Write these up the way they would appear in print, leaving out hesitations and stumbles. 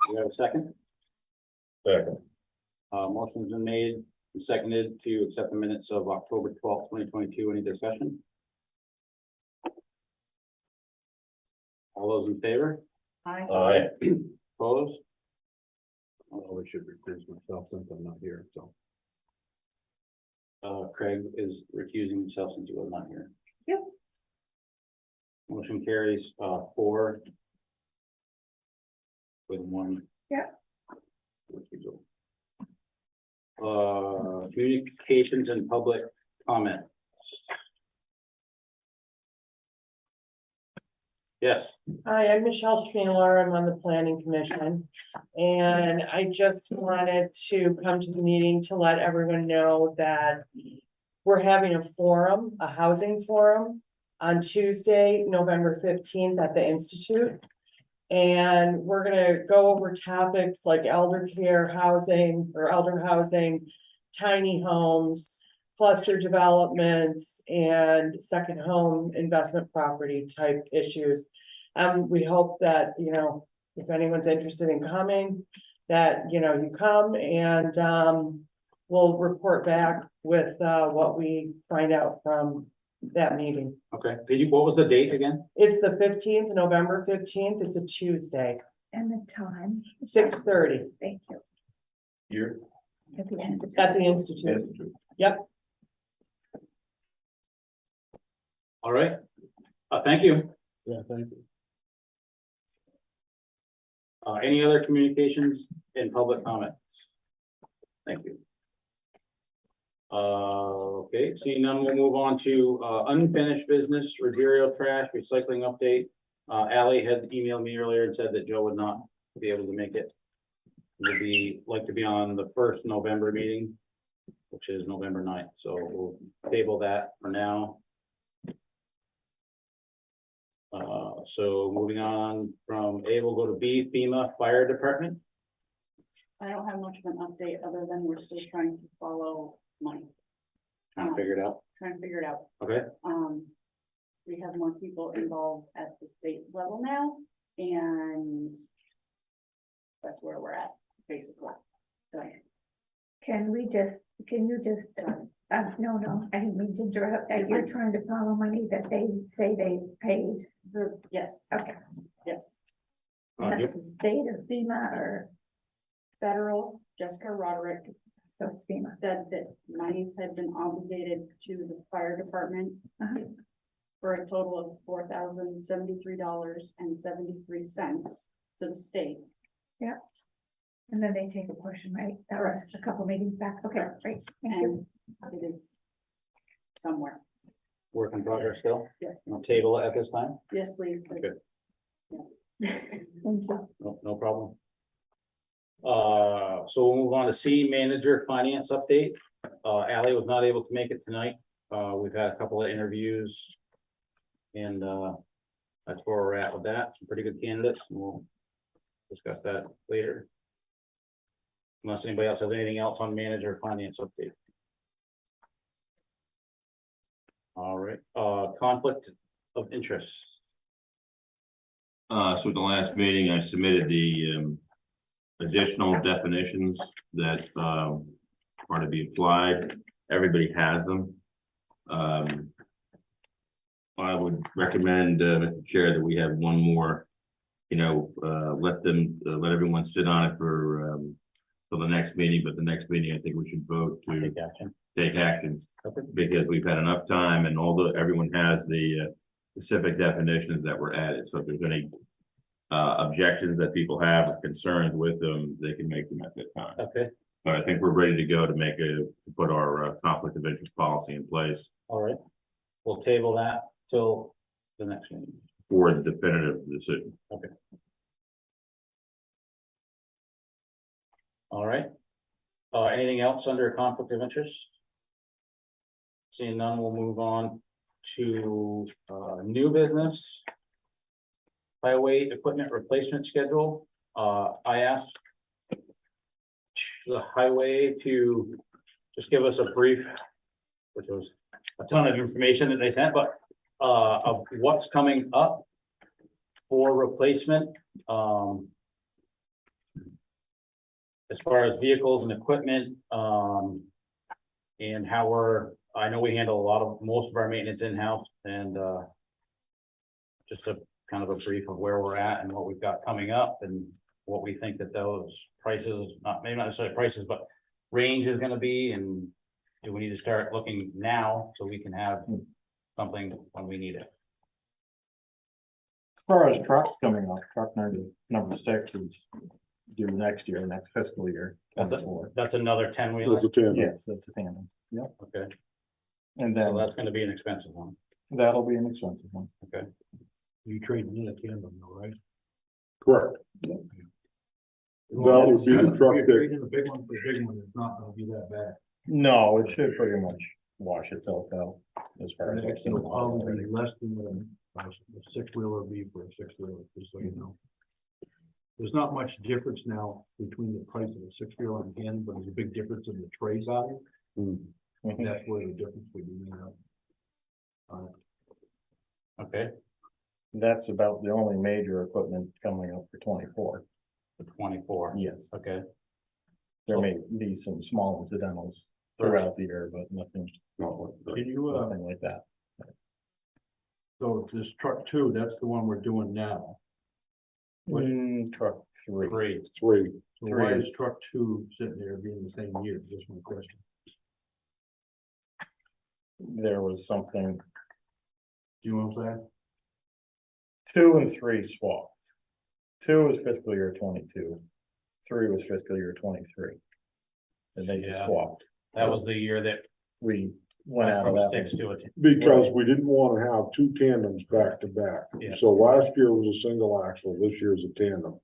you have a second? Second. Motion's been made and seconded to accept the minutes of October 12th, 2022. Any discussion? All those in favor? Aye. Opposed? I should recuse myself since I'm not here, so. Craig is recusing himself since he was not here. Yep. Motion carries 4 with 1. Yeah. Recusal. Communications and public comment. Yes. Hi, I'm Michelle Schmaler. I'm on the planning commission. And I just wanted to come to the meeting to let everyone know that we're having a forum, a housing forum on Tuesday, November 15th at the Institute. And we're gonna go over topics like elder care housing or elder housing, tiny homes, cluster developments, and second home investment property type issues. We hope that, you know, if anyone's interested in coming, that, you know, you come and we'll report back with what we find out from that meeting. Okay. What was the date again? It's the 15th, November 15th. It's a Tuesday, And the time, 6:30 thank you. Here. At the end of at the Institute. Yep. All right. Thank you. Yeah, thank you. Any other communications in public comment? Thank you. Okay, seeing none, we'll move on to unfinished business, Rogerio trash recycling update. Ally had emailed me earlier and said that Joe would not be able to make it. Would be like to be on the first November meeting, which is November 9th. So we'll table that for now. So moving on from A, we'll go to B, FEMA Fire Department. I don't have much of an update other than we're still trying to follow money, Trying to figure it out. Okay, we have more people involved at the state level now, and that's where we're at, basically. So, Can you just, no, I didn't mean to interrupt, you're trying to follow money that they say they paid, yes, okay. yes, That's the state or FEMA or, federal, Jessica Roderick so it's FEMA. said that monies had been obligated to the fire department Uh-huh. for a total of $4,073.73 to the state. And then they take a portion, right? That was a couple meetings back, okay, great, thank you. And it is somewhere. work in progress still? Yeah. I'll table it at this time? Yes, please. Okay. Thank you. No problem. So we'll move on to C, manager finance update. Ally was not able to make it tonight. We've had a couple of interviews. And that's where we're at with that. Some pretty good candidates. And we'll discuss that later. Unless anybody else has anything else on manager finance update. All right, conflict of interest. So at the last meeting, I submitted the additional definitions that are to be applied. Everybody has them. I would recommend, Mr. Chair, that we have one more, let everyone sit on it for the next meeting, but the next meeting, I think we should vote to Take action. take action. Okay. Because we've had enough time, and although everyone has the specific definitions that were added, so if there's any objections that people have or concerns with them, they can make them at that time. Okay, But I think we're ready to go to put our conflict of interest policy in place all right. We'll table that till the next meeting. for the definitive decision. All right. Anything else under conflict of interest? Seeing none, we'll move on to new business. Highway equipment replacement schedule. I asked the highway to just give us a brief, which was a ton of information that they sent, but of what's coming up for replacement. as far as vehicles and equipment, and how I know we handle most of our maintenance in-house and, just a kind of a brief of where we're at and what we've got coming up and what we think that those prices, maybe not necessarily prices, but range is gonna be, and do we need to start looking now so we can have something when we need it? As far as trucks coming up, truck number 6 is due next year, next fiscal year. That's 24. That's another 10-wheeler, Yes, that's a tandem. Yep. okay, And so then that's gonna be an expensive one, that'll be an expensive one. okay? You trading in a tandem though, right? Correct. Yep. That would be the truck that, The big one, the big one is not gonna be that bad. No, it should pretty much wash itself out as far as. It'll probably be less than a 6-wheeler would be for a 6-wheeler, just so you know. There's not much difference now between the price of a 6-wheeler and tandem, but there's a big difference in the tray value. Mhm. That's where the difference would be made up. Okay, That's about the only major equipment coming up for 24. the 24, Yes, okay, there may be some small incidentals throughout the year, but nothing, Can you, nothing like that. so this truck 2, that's the one we're doing now. Truck 3. 3, three, So why is truck 2 sitting there being the same year? Just one question. There was something, Do you know what I'm saying? 2 and 3 swapped. 2 was fiscal year 22. 3 was fiscal year 23. And they just Yeah. swapped. that was the year that We went out from of 6 that. to it. because we didn't want to have 2 tandems back to back. Yeah. So last year was a single axle, this year's a tandem.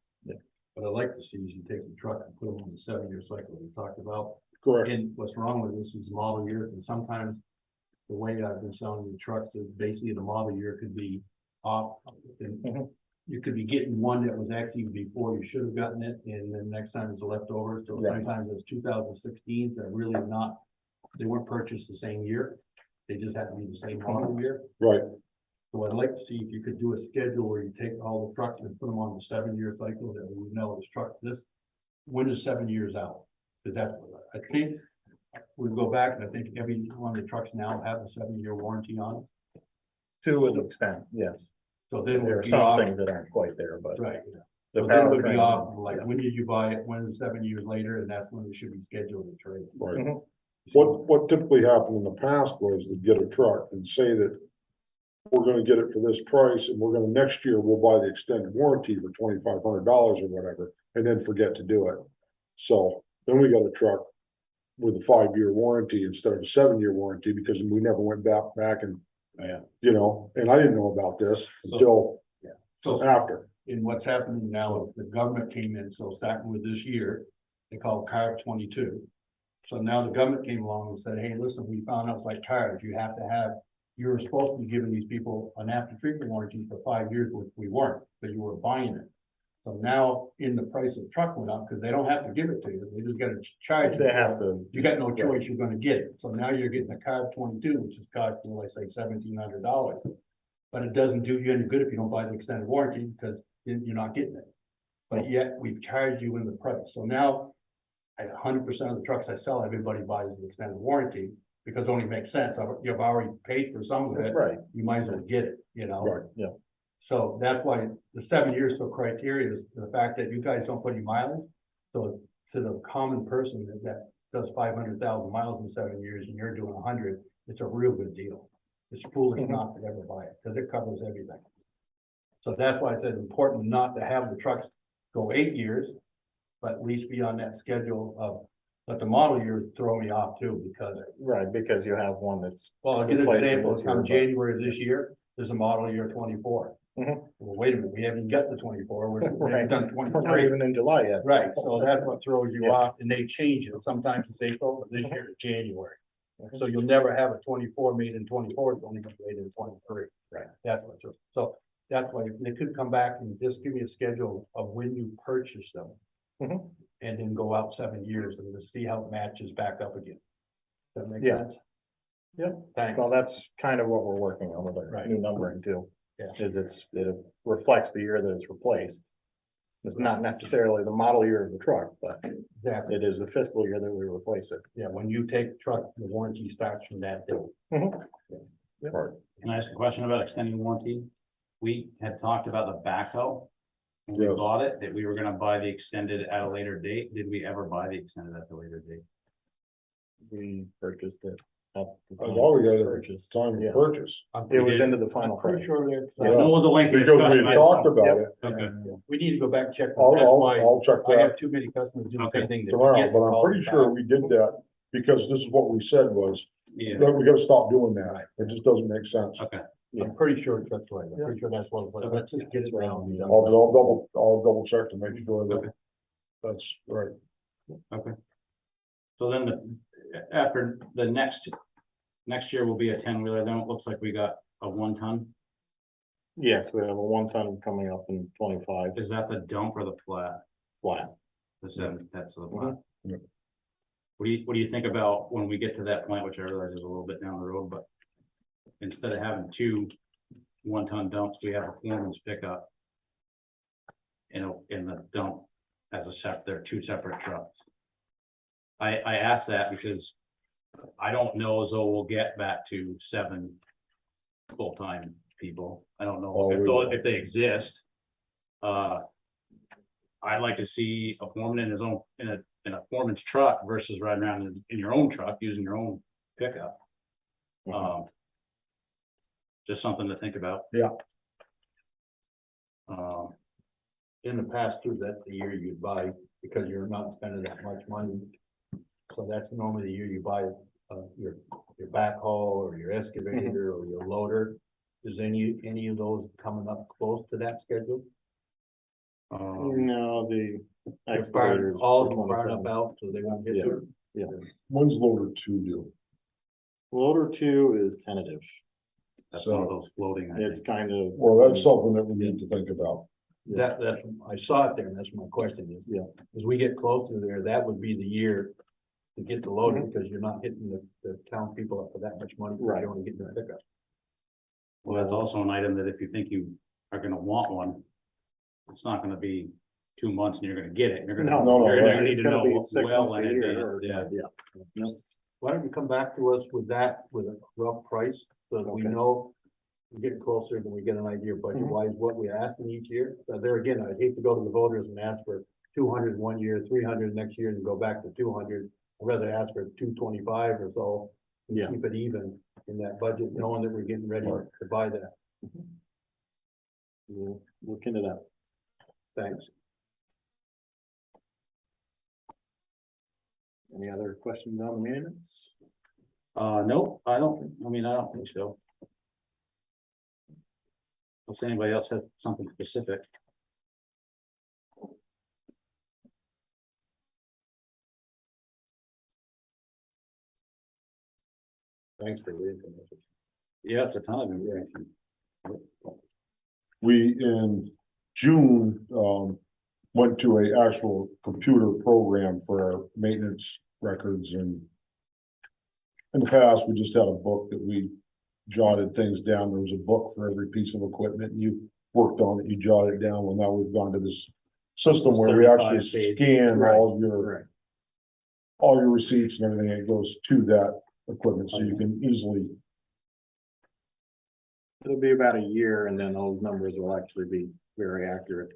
What I'd like to see is you take the truck and put them on the 7-year cycle we talked about. Correct. And what's wrong with this is model years, and sometimes the way I've been selling the trucks is basically the model year could be off. And Mhm. you could be getting one that was actually before you should have gotten it, and then next time it's a leftover, so Right. sometimes it's 2016, they're really not, they weren't purchased the same year. They just had to be the same model year. Right, So I'd like to see if you could do a schedule where you take all the trucks and put them on the 7-year cycle, that we know this truck, when is 7 years out? Because that's, I think, we go back and I think every one of the trucks now have a 7-year warranty on it. To an extent, yes. So then There we'll are be some off, things that aren't quite there, but. right, The so then we'll be powertrain, off, like, yeah. when did you buy it, when is 7 years later, and that's when we should be scheduled to trade. right. Mhm. What typically happened in the past was to get a truck and say that we're gonna get it for this price and we're gonna, next year, we'll buy the extended warranty for $2,500 or whatever, and then forget to do it. So then we got a truck with a 5-year warranty instead of a 7-year warranty because we never went back and, Yeah. you know, and I didn't know about this So- until So after. in what's happening now, the government came in, so starting with this year, they call it CARB 22. So now the government came along and said, hey, listen, we found out it's like cars, you have to have, you were supposed to be giving these people an after treatment warranty for 5 years, which we weren't, but you were buying it. So now in the price of the truck went up, because they don't have to give it to you, they just gotta charge you. They have to. You got no choice, you're gonna get it. So now you're getting a CARB 22, which is costing, like, say, $1,700. But it doesn't do you any good if you don't buy the extended warranty, because then you're not getting it. But yet we've charged you in the price. So now at 100% of the trucks I sell, everybody buys the extended warranty because it only makes sense. You've already paid for some of That's it. right, You might as well get it, you know? Right. yeah. So that's why the 7 years so criteria is the fact that you guys don't put any mileage. So to the common person that does 500,000 miles in 7 years and you're doing 100, it's a real good deal. It's foolish Mhm. not to ever buy it because it covers everything. So that's why I said it's important not to have the trucks go 8 years, but at least be on that schedule of, but the model years throw me off too, because, Right, because you have one that's. well, I'll give you an Replacing example, this come year, but- January of this year, there's a model year 24. Mhm. Well, wait a minute, we haven't got the 24, we haven't Right. done We're not 23. even in July yet. Right, so that's what throws you Yeah. off, and they change it, sometimes it's April, but this year it's January. Mhm. So you'll never have a 24 made in 24, it's only gonna be made in 23. Right. That's what, so that's why they could come back and just give me a schedule of when you purchase them. Mhm. And then go out 7 years and to see how it matches back up again. Does that make Yeah. sense? Yeah. Thanks. Well, that's kind of what we're working on with our Right. new numbering too. Yeah. Is it reflects the year that it's replaced. It's not necessarily the model year of the truck, but Exactly. it is the fiscal year that we replace it. Yeah, when you take the truck, the warranty starts from that day. Right. Can I ask a question about extending warranty? We had talked about the backhoe. When we Yes. bought it, that we were gonna buy the extended at a later date. Did we ever buy the extended at the later date? We purchased it. At the I time thought we got it at purchase. the time Yeah. of purchase, It was did. into the final I'm pretty price. sure that, I know it was a lengthy because we discussion. I- talked about it. Okay. we need to go back and check. I'll, That's I'll, why I'll check I that have too many customers do the Okay. same thing. They tomorrow, forget but to I'm call pretty us sure back. we did that because this is what we said was, Yeah, that we gotta stop doing that. It just doesn't make sense. okay. I'm pretty sure that's right. I'm pretty sure that's what, let's just get it around. and be done. I'll double check to make sure Okay. that that's right. So then after the next year will be a 10-wheeler, then it looks like we got a 1-ton. Yes, we have a 1-ton coming up in 25 Is that the dump or the flat? flat. That's the flat. Yeah. What do you think about when we get to that point, which I realize is a little bit down the road, but instead of having 2 1-ton dumps, we have a foreman's pickup. In the dump as they're 2 separate trucks. I ask that because I don't know as though we'll get back to 7 full-time people. I don't know Oh, we will. if they exist. I'd like to see a foreman in his own, in a foreman's truck versus riding around in your own truck, using your own pickup. Just something to think about. Yeah. In the past too, that's the year you'd buy, because you're not spending that much money. So that's normally the year you buy, your backhoe or your excavator or your loader. Is any of those coming up close to that schedule? No, the They're excavators. firing, all of them for firing up 27. out, so they won't get Yeah. there. When's loader 2 due? Loader 2 is tentative. That's one of So, those floating. I It's think. kind of. well, that's something that we need to think about. That's, I saw it there, and that's my question is. Yeah. As we get closer there, that would be the year to get the loader, because you're not hitting the town people up for that much money. 'Cause Right. You're only getting the pickup. Well, that's also an item that if you think you are gonna want one, it's not gonna be 2 months and you're gonna get it. You're gonna, No, you're right. gonna need It's to gonna be know 6 well months in a year advance. or- Yeah. Why don't you come back to us with that, with a rough price, so that we Okay. know, we get closer, and we get an idea budget wise what we're asking each year. So there again, I'd hate to go to the voters and ask for 200 one year, 300 next year, and go back to 200. I'd rather ask for 225 or so, and Yeah. keep it even in that budget, knowing that we're getting ready to buy that. We'll look into that. Thanks. Any other questions on the minutes? No, I don't think so. Unless anybody else has something specific. Thanks for the information. Yeah, it's a ton of information. We, in June, went to a actual computer program for our maintenance records, and in the past, we just had a book that we jotted things down. There was a book for every piece of equipment, and you worked on it, you jotted it down. Well, now we've gone to this system where we actually 35 page. scan Right, all your receipts and everything, it goes to that equipment, so you can easily. It'll be about a year and then those numbers will actually be very accurate.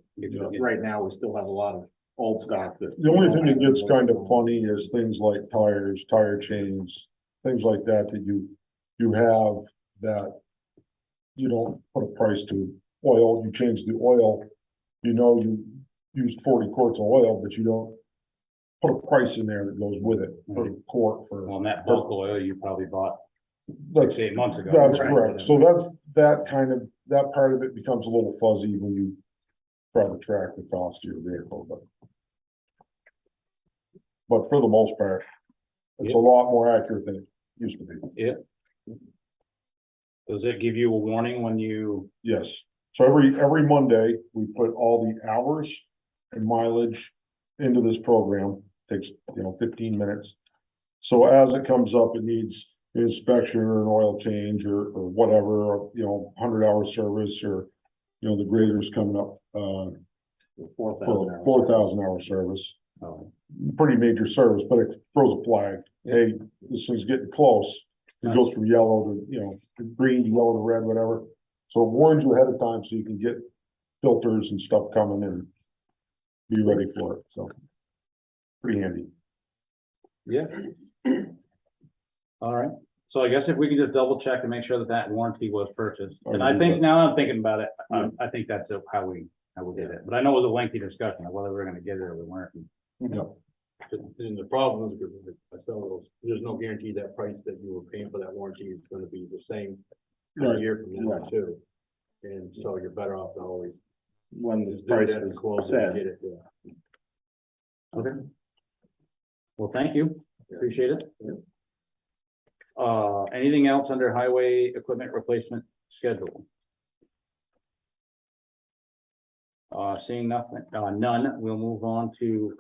Right now, we still have a lot of old stock that. The only thing that gets kind of funny is things like tires, tire chains, things like that, that you have that you don't put a price to. Oil, you change the oil, you used 40 quarts of oil, but you don't put a price in there that goes with it, for a quart for. Well, and that bulk oil you probably bought That's, 6-8 months ago. that's Right. correct. So that part of it becomes a little fuzzy when you try to track the cost of your vehicle, but for the most part, it's a lot more accurate than it used to be. Does it give you a warning when you, Yes. So every Monday, we put all the hours and mileage into this program. Takes, 15 minutes. So as it comes up, it needs inspection or an oil change or whatever, 100-hour service or, the grader's coming up, for 4,000 hour service. Oh, Pretty major service, but it throws a flag. Hey, this thing's getting close. It goes from yellow to, green to yellow to red, whatever. So it warns you ahead of time so you can get filters and stuff coming and be ready for it. So pretty handy. yeah. All right, so I guess if we can just double check and make sure that that warranty was purchased, and I think now I'm thinking about it, I think that's how we did it, but I know it was a lengthy discussion of whether we we're gonna get it or we weren't. And the problem is, because I tell those, there's no guarantee that price that you were paying for that warranty is gonna be the same a year from now too. And so you're better off to always. When the just do price that was close and set. get it, yeah. Okay. Well, thank you, appreciate it. Anything else under highway equipment replacement schedule? Seeing nothing, none, we'll move on to,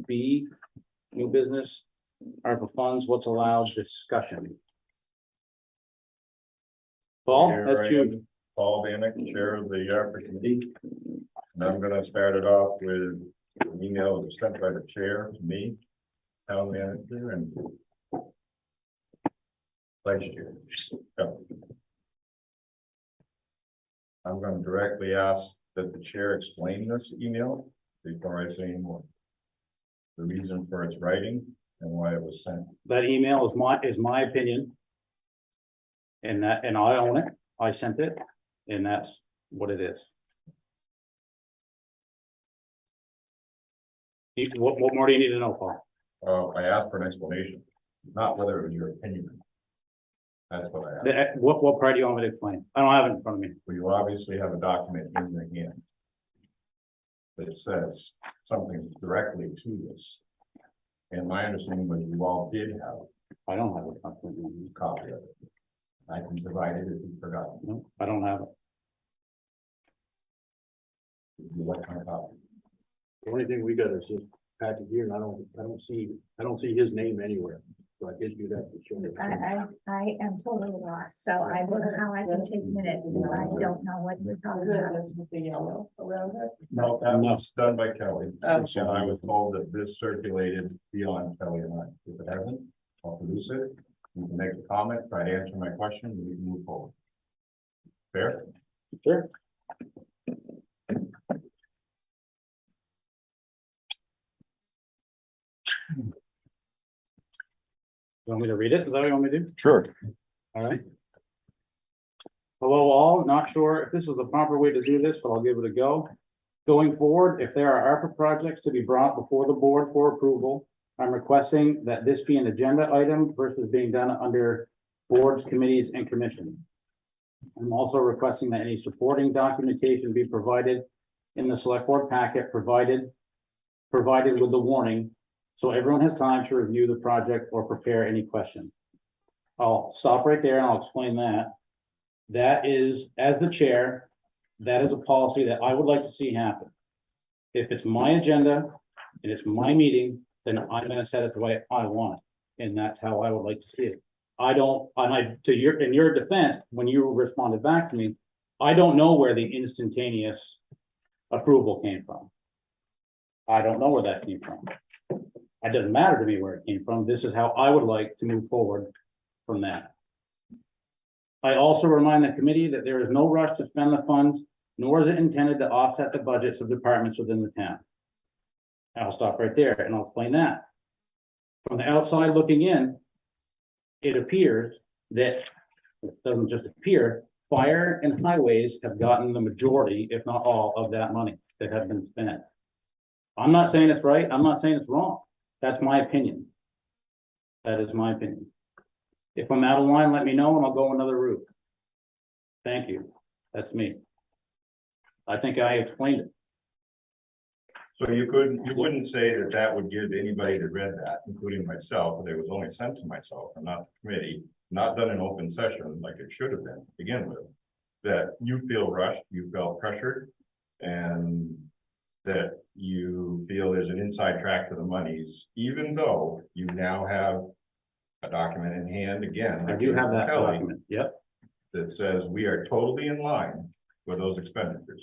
B, new business, ARPA funds, what's allowed discussion. Paul, Here that's I you. am, Paul Vanek, Chair of the ARPA Committee. And I'm gonna start it off with an email that was sent by the chair to me, town manager and vice chair. So, I'm gonna directly ask that the chair explain this email before I say any more. The reason for its writing and why it was sent. That email is my opinion. And I own it, I sent it, and that's what it is. What more do you need to know, Paul? I asked for an explanation, not whether it was your opinion. That's what I asked. What part do you want me to explain? I don't have it in front of me. Well, you obviously have a document in your hand that says something directly to this. And my understanding was you all did have I don't have it. a copy of it. I can provide it if you forgot. No, I don't have it. You want my copy? The only thing we got is just Patrick here, and I don't see his name anywhere. So I guess you'd have to show me. I am totally lost, so I don't know how I can take minutes, and I don't know what you're talking about. This with the yellow around it. No, that was done by Kelly. Oh. And I was told that this circulated beyond Kelly and I. If it hasn't, I'll produce it. You can make a comment, try to answer my question, and we can move forward. Fair? Sure. You want me to read it? Is that what you want me to do? Sure. All right. Hello all, not sure if this is the proper way to do this, but I'll give it a go. Going forward, if there are ARPA projects to be brought before the board for approval, I'm requesting that this be an agenda item versus being done under boards, committees, and commissions. I'm also requesting that any supporting documentation be provided in the select board packet provided with the warning, so everyone has time to review the project or prepare any questions. I'll stop right there and I'll explain that. That is, as the chair, that is a policy that I would like to see happen. If it's my agenda and it's my meeting, then I'm gonna set it the way I want it, and that's how I would like to see it. In your defense, when you responded back to me, I don't know where the instantaneous approval came from. I don't know where that came from. It doesn't matter to me where it came from. This is how I would like to move forward from that. I also remind the committee that there is no rush to spend the funds, nor is it intended to offset the budgets of departments within the town. I'll stop right there and I'll explain that. From the outside looking in, it appears that, it doesn't just appear, fire and highways have gotten the majority, if not all, of that money that has been spent. I'm not saying it's right, I'm not saying it's wrong. That's my opinion. That is my opinion. If I'm out of line, let me know and I'll go another route. Thank you. That's me. I think I explained it. So you wouldn't say that that would give anybody that read that, including myself, that it was only sent to myself and not the committee, not done in open session like it should have been to begin with, that you feel rushed, you felt pressured, and that you feel there's an inside track to the monies, even though you now have a document in hand again. I do have that Kelly, document. Yep. that says we are totally in line with those expenditures.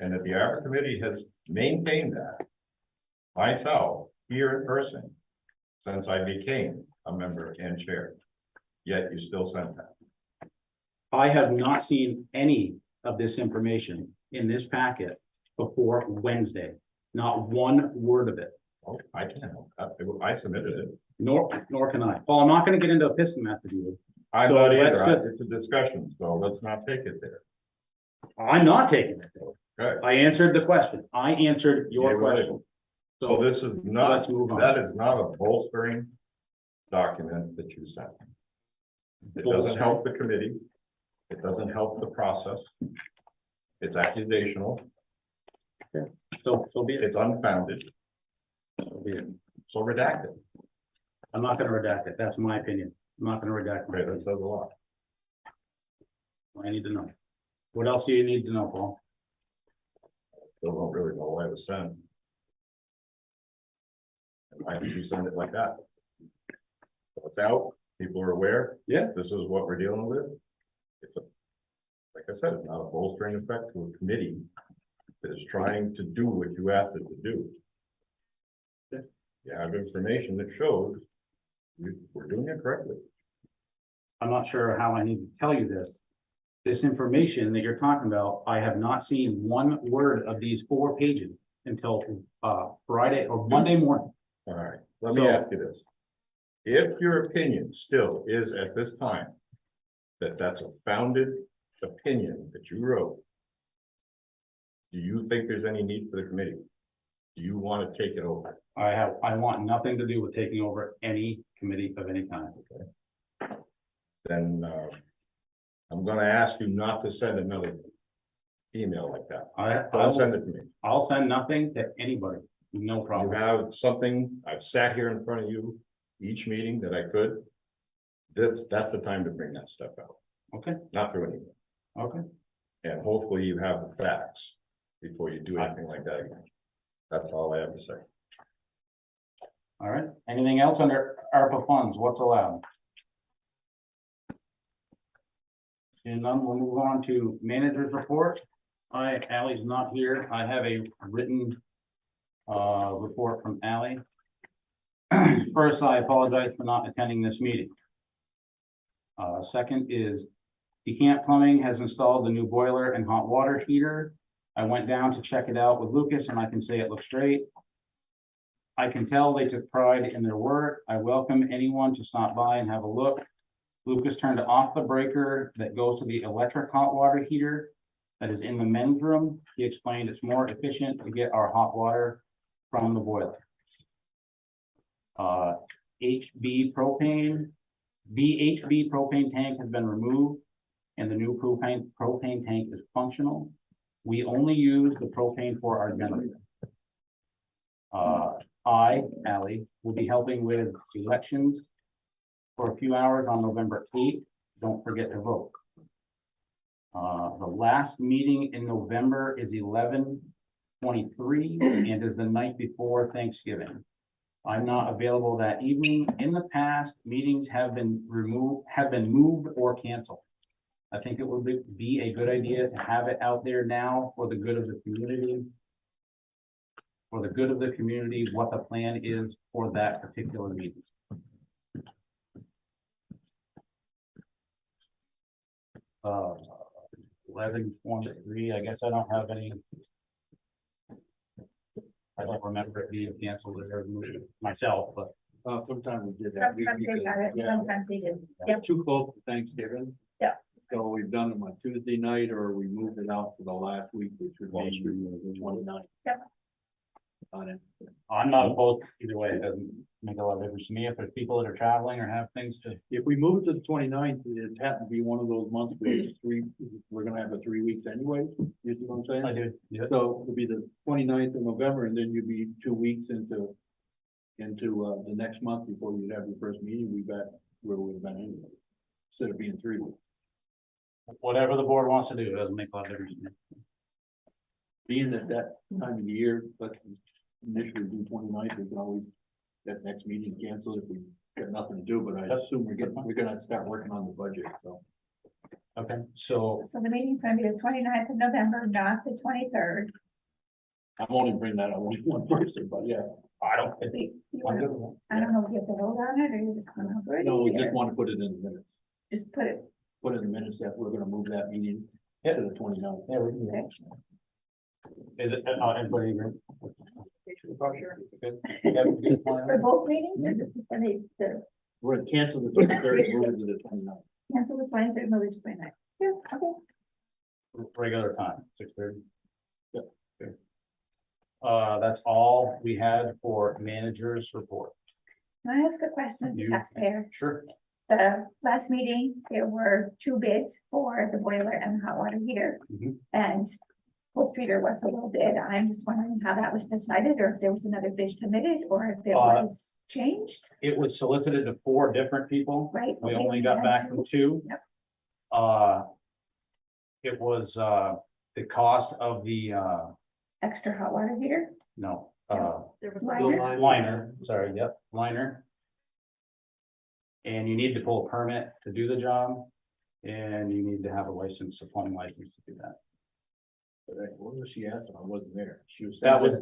And that the ARPA committee has maintained that myself here in person since I became a member and chair. Yet you still sent that. I have not seen any of this information in this packet before Wednesday. Not one word of it, Oh, I can't help that. I submitted it. nor can I. Paul, I'm not gonna get into a piston match with you. I'm So not let's either. just- It's a discussion, so let's not take it there. I'm not taking it. Okay. I answered the question. I answered your Yeah, right. question. So So this is not, let's move on. that is not a bolstering document that you sent. It doesn't help the committee. It doesn't help the process. It's accusational. so be it. It's unfounded. So be it. So redact it. I'm not gonna redact it. That's my opinion. I'm not gonna redact my Okay, that opinion. says a lot. I need to know. What else do you need to know, Paul? Still don't really know why it was sent. And why did you send it like that? So it's out, people are aware. Yeah. This is what we're dealing with. It's a, like I said, it's not a bolstering effect to a committee that is trying to do what you asked it to do. You have information that shows we're doing it correctly. I'm not sure how I need to tell you this. This information that you're talking about, I have not seen one word of these 4 pages until Friday or Monday morning. All right, let me So- ask you this. If your opinion still is at this time that that's a founded opinion that you wrote, do you think there's any need for the committee? Do you want to take it over? I want nothing to do with taking over any committee of any kind. Then I'm gonna ask you not to send another email like that. Don't send it to me. I'll send nothing to anybody, no You problem. have something, I've sat here in front of you each meeting that I could. That's the time to bring that stuff out, Okay, not through anything. okay. And hopefully you have the facts before you do anything like that again. That's all I have to say. All right. Anything else under ARPA funds? What's allowed? And none, we'll move on to manager's report. Ally's not here. I have a written report from Ally. First, I apologize for not attending this meeting. Second is DeCamp Plumbing has installed the new boiler and hot water heater. I went down to check it out with Lucas and I can say it looks great. I can tell they took pride in their work. I welcome anyone to stop by and have a look. Lucas turned off the breaker that goes to the electric hot water heater that is in the men's room. He explained it's more efficient to get our hot water from the boiler. HB propane, VHB propane tank has been removed and the new propane tank is functional. We only use the propane for our generator. Ally, will be helping with elections for a few hours on November 8th. Don't forget to vote. The last meeting in November is 11/23 and is the night before Thanksgiving. I'm not available that evening. In the past, meetings have been moved or canceled. I think it would be a good idea to have it out there now for the good of the community. For the good of the community, what the plan is for that particular meeting. 11/23, I guess I don't have any. I don't remember it being canceled or moved myself, but Sometimes we did that. Sometimes they got it, Yeah. sometimes they didn't. Yep. Too close to Thanksgiving. Yeah. So we've done them on Tuesday night, or we moved it out to the last week, which would be the 29th. Yep. On it. I'm not opposed either way. It doesn't make a lot of difference to me if there's people that are traveling or have things to. If we move to the 29th, it happened to be one of those months where it's we're gonna have the 3 weeks anyway, you see what I'm saying? I do. Yeah. So it'll be the 29th of November, and then you'd be 2 weeks into the next month before you'd have your first meeting, we back where we would have been anyway. Instead of being 3 weeks. Whatever the board wants to do, it doesn't make a lot of difference to me. Being at that time of the year, let's initially do 29th, we can always, that next meeting cancel if we got nothing to do, but I assume we're gonna start working on the budget, so. Okay, so So the meeting's gonna be the 29th of November, not the 23rd. I'm only bringing that up, only one person, but yeah. I don't, Wait, you I'm wanna- good with I don't know if you have to vote on it, or you just gonna that. No, we agree, just or want to put it in the minutes, just put it, put in the minutes that we're gonna move that meeting to the 29th. yeah, we can do that. Is it, everybody agree? for both meetings, or just, and the We're gonna cancel the 23rd and move it to the 29th. cancel the 23rd, move it to 29th. Yes, okay. Regular time, 6:30. Yep. Okay. That's all we had for managers report. Can I ask a question as a You- taxpayer? Sure. The last meeting, there were 2 bids for the boiler and the hot water heater. Mhm. And Full Streeter was a low bid. I'm just wondering how that was decided, or if there was another bid submitted, or if it was changed, It was solicited to 4 different people. right? We Okay, only got had back to- from 2. Yep. It was, the cost of the, Extra hot water heater, no, There was Liner? liner, sorry, yep, liner. And you need to pull a permit to do the job, and you need to have a license, a plumbing license to do that. What was she asking? I wasn't there. She was. That was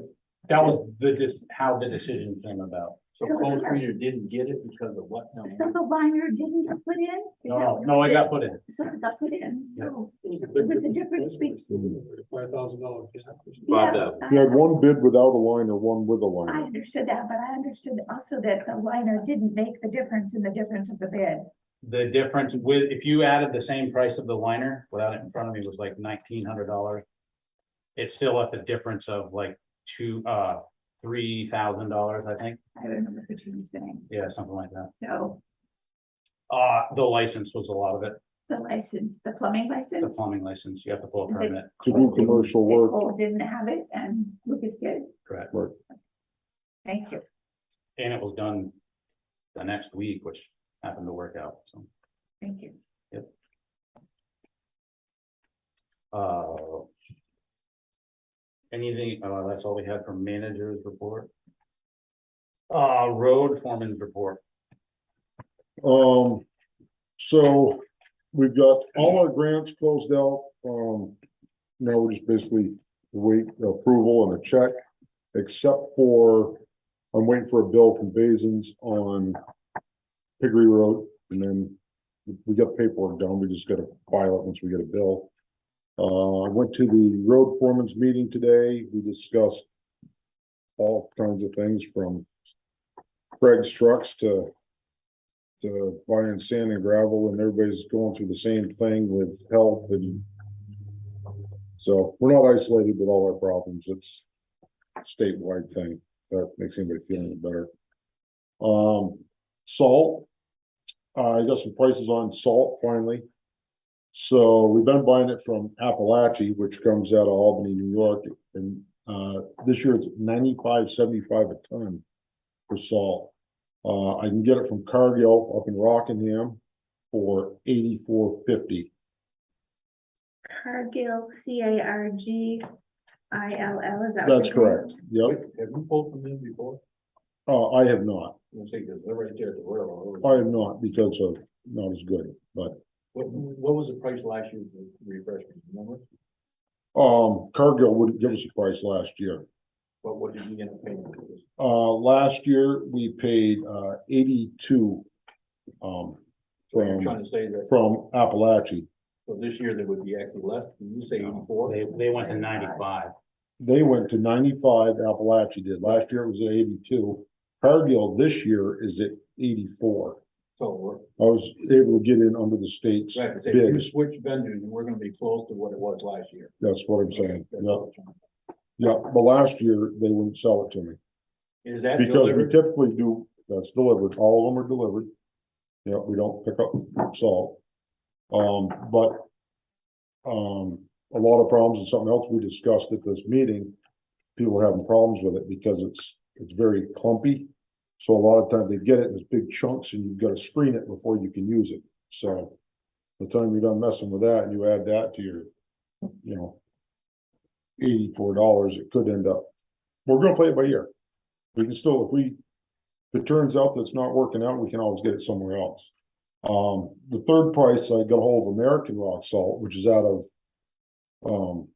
how the decision came about. So Cold Streeter didn't get it because of what now? so the liner didn't get put in? Is that No, what no, it did? got put in. So it got put in, so it was a difference between. $5,000. Yeah, You had one bid without a liner, one with a I liner. understood that, but I understood also that the liner didn't make the difference in the difference of the bid. The difference with, if you added the same price of the liner, without it in front of me, was like $1,900. It's still left a difference of like $3,000, I think. I remember what you were saying, Yeah, something like that. so The license was a lot of it, the license, the plumbing the license. plumbing license, you have to pull a permit, To do commercial work, Cole didn't have it and Lucas did, correct? thank you. And it was done the next week, which happened to work out, so. Thank you. Anything, that's all we had from managers report. Road foreman's report. So we've got all our grants closed out. Now we're just basically wait approval and a check, except for, I'm waiting for a bill from Basins on Piggery Road, and then we got paperwork done. We just gotta file it once we get a bill. I went to the road foreman's meeting today. We discussed all kinds of things from Craig's trucks to buying sand and gravel, and everybody's going through the same thing with help, and so we're not isolated with all our problems. It's a statewide thing. That makes anybody feel any better. Salt. I got some prices on salt finally. So we've been buying it from Appalachia, which comes out of Albany, New York, and this year it's $95.75 a ton for salt. I can get it from Cargill up in Rockingham for $84.50. Cargill, CARGILL, is that? what That's you're correct. saying? Yep. Have you pulled from them before? I have not. I'm gonna say, because they're right there at the railroad. I have not because of not as good, but What was the price last year for refreshment, remember? Cargill wouldn't give us a price last year. What did you end up paying for this? Last year we paid 82 So you're from trying to say that, from Appalachia. so this year there would be actually less, can you say 84? They went to 95. They went to 95, Appalachia did. Last year it was at 82. Cargill this year is at 84. So, I was able to get in under the state's right, if you bid. switch vendors, and we're gonna be close to what it was last year. That's what I'm saying. That's Yeah, all I'm trying- yeah. But last year they wouldn't sell it to me Is that because we delivered? typically do, that's delivered. All of them are delivered. Yeah, we don't pick up salt. But a lot of problems and something else we discussed at this meeting. People are having problems with it because it's very clumpy. So a lot of times they get it in these big chunks and you've got to screen it before you can use it. So the time you're done messing with that, you add that to your, $84, it could end up. We're gonna play it by ear. We can still, if it turns out that it's not working out, we can always get it somewhere else. The third price, I got a hold of American Rock Salt, which is out of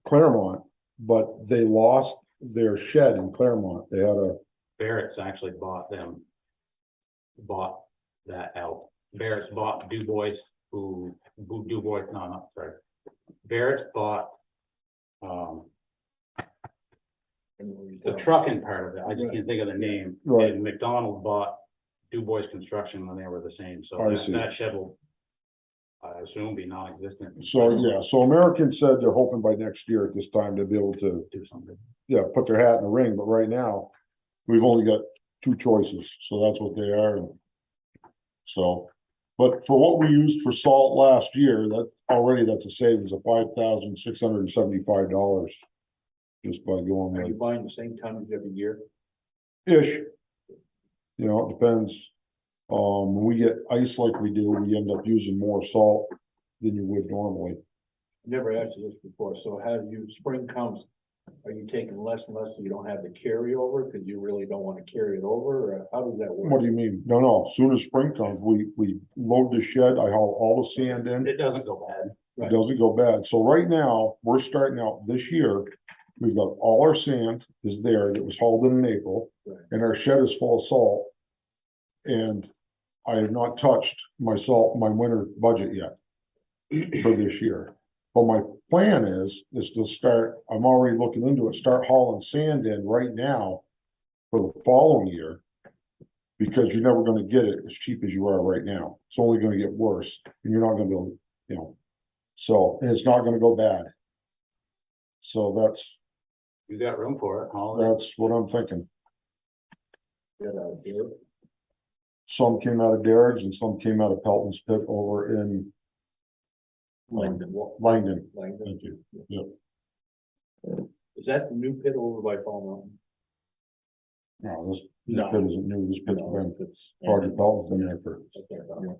Claremont, but they lost their shed in Claremont. They had a, Barrett's actually bought that out. Barrett's bought Du Bois, Barrett's bought, the trucking part of it, I just can't think of the name. Right. And McDonald bought Du Bois Construction when they were the same, so I see. that shed will, I assume, be non-existent. so, yeah, so American said they're hoping by next year at this time to be able to, Do something. yeah, put their hat in the ring, but right now, we've only got two choices, so that's what they are. And so, but for what we used for salt last year, that's a savings of $5,675. Just by going Are you with buying the same tonnage every year? ish. You know, it depends. When we get ice like we do, we end up using more salt than you would normally. Never asked you this before, so have you, spring comes, are you taking less and less so you don't have the carryover because you really don't want to carry it over, or how does that What work? do you mean? No, as soon as spring comes, we load the shed, I haul all the sand in. It doesn't go bad. It doesn't go bad. So right now, we're starting out this year. We've got all our sand is there that was hauled in April, Right. and our shed is full of salt. And I have not touched my winter budget yet for this year. But my plan is to start, I'm already looking into it, start hauling sand in right now for the following year. Because you're never gonna get it as cheap as you are right now. It's only gonna get worse, and you're not gonna be able, you know. So, and it's not gonna go bad. So You got room for it, Holly. that's what I'm thinking. Get out of here. Some came out of Darrag's and some came out of Pelton's pit over in Langdon, what, Langdon. Langdon? Thank you. Yep. Is that the new pit over by Fall Mountain? No, this No. pit isn't new. This pit's No, been, it's- Roger Pelton's been there for,